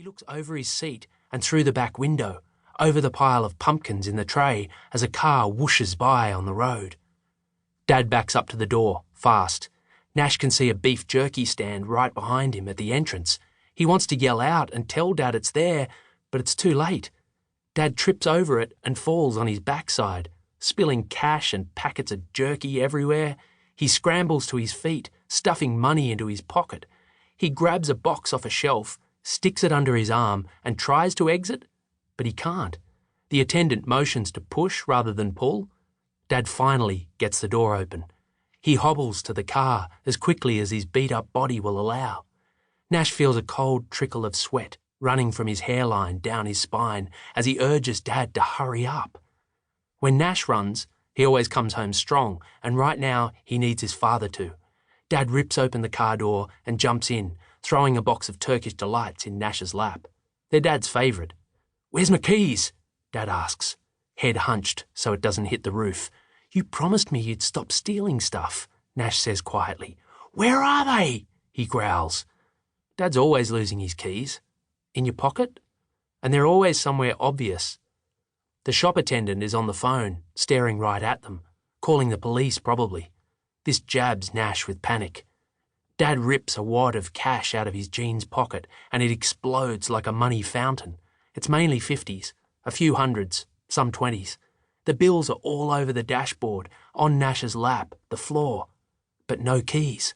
He looks over his seat and through the back window, over the pile of pumpkins in the tray as a car whooshes by on the road. Dad backs up to the door, fast. Nash can see a beef jerky stand right behind him at the entrance. He wants to yell out and tell Dad it's there, but it's too late. Dad trips over it and falls on his backside, spilling cash and packets of jerky everywhere. He scrambles to his feet, stuffing money into his pocket. He grabs a box off a shelf, sticks it under his arm and tries to exit, but he can't. The attendant motions to push rather than pull. Dad finally gets the door open. He hobbles to the car as quickly as his beat-up body will allow. Nash feels a cold trickle of sweat running from his hairline down his spine as he urges Dad to hurry up. When Nash runs, he always comes home strong, and right now he needs his father to. Dad rips open the car door and jumps in, throwing a box of Turkish delights in Nash's lap. They're Dad's favourite. "Where's my keys?" Dad asks, head hunched so it doesn't hit the roof. "You promised me you'd stop stealing stuff," Nash says quietly. "Where are they?" he growls. Dad's always losing his keys. In your pocket? And they're always somewhere obvious. The shop attendant is on the phone, staring right at them, calling the police probably. This jabs Nash with panic. Dad rips a wad of cash out of his jeans pocket and it explodes like a money fountain. It's mainly 50s, a few hundreds, some 20s. The bills are all over the dashboard, on Nash's lap, the floor. But no keys.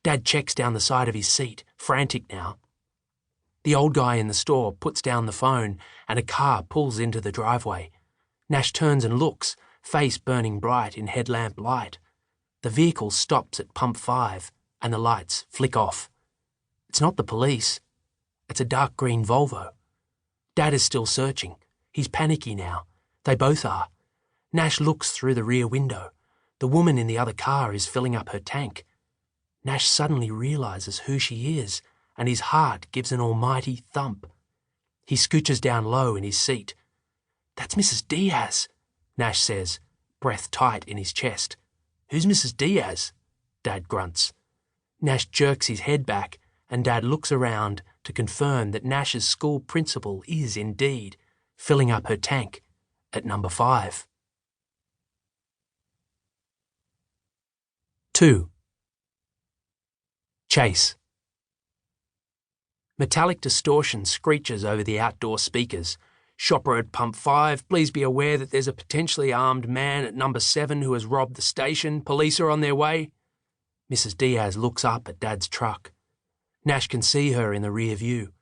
Dad checks down the side of his seat, frantic now. The old guy in the store puts down the phone and a car pulls into the driveway. Nash turns and looks, face burning bright in headlamp light. The vehicle stops at pump 5 and the lights flick off. It's not the police. It's a dark green Volvo. Dad is still searching. He's panicky now. They both are. Nash looks through the rear window. The woman in the other car is filling up her tank. Nash suddenly realises who she is, and his heart gives an almighty thump. He scooches down low in his seat. "That's Mrs. Diaz," Nash says, breath tight in his chest. "Who's Mrs. Diaz?" Dad grunts. Nash jerks his head back, and Dad looks around to confirm that Nash's school principal is indeed filling up her tank at number 5. 2. Chase. Metallic distortion screeches over the outdoor speakers. "Shopper at pump 5, please be aware that there's a potentially armed man at number 7 who has robbed the station. Police are on their way." Mrs. Diaz looks up at Dad's truck. Nash can see her in the rear view.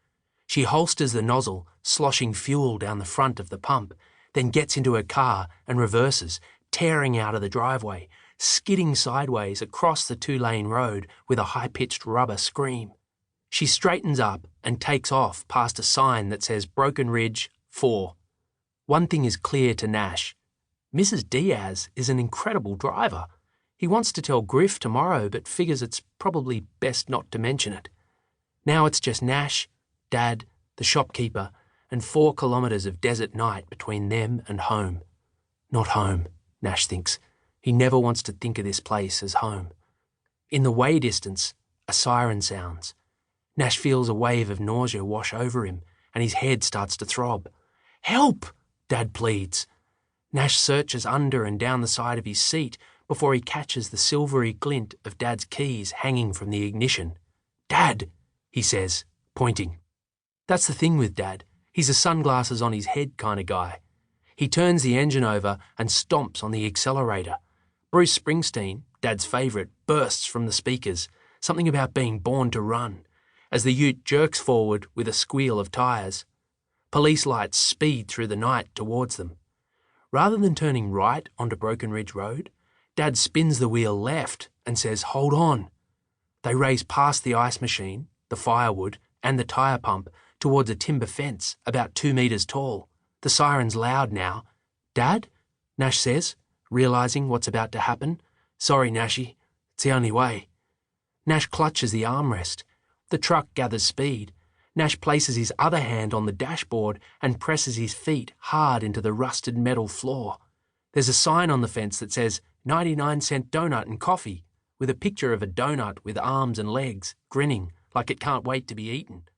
She holsters the nozzle, sloshing fuel down the front of the pump, then gets into her car and reverses, tearing out of the driveway, skidding sideways across the 2-lane road with a high-pitched rubber scream. She straightens up and takes off past a sign that says Broken Ridge 4. One thing is clear to Nash. Mrs. Diaz is an incredible driver. He wants to tell Griff tomorrow but figures it's probably best not to mention it. Now it's just Nash, Dad, the shopkeeper, and 4 kilometres of desert night between them and home. Not home, Nash thinks. He never wants to think of this place as home. In the way distance, a siren sounds. Nash feels a wave of nausea wash over him, and his head starts to throb. "Help!" Dad pleads. Nash searches under and down the side of his seat before he catches the silvery glint of Dad's keys hanging from the ignition. "Dad," he says, pointing. That's the thing with Dad. He's a sunglasses on his head kind of guy. He turns the engine over and stomps on the accelerator. Bruce Springsteen, Dad's favourite, bursts from the speakers, something about being born to run, as the ute jerks forward with a squeal of tyres. Police lights speed through the night towards them. Rather than turning right onto Broken Ridge Road, Dad spins the wheel left and says, "Hold on." They race past the ice machine, the firewood, and the tyre pump towards a timber fence about 2 metres tall. The siren's loud now. "Dad?" Nash says, realising what's about to happen. "Sorry, Nashy. It's the only way." Nash clutches the armrest. The truck gathers speed. Nash places his other hand on the dashboard and presses his feet hard into the rusted metal floor. There's a sign on the fence that says 99-cent donut and coffee, with a picture of a donut with arms and legs, grinning like it can't wait to be eaten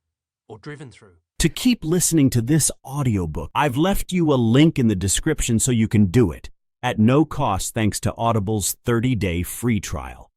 or driven through. To keep listening to this audiobook, I've left you a link in the description so you can do it, at no cost thanks to Audible's 30-day free trial.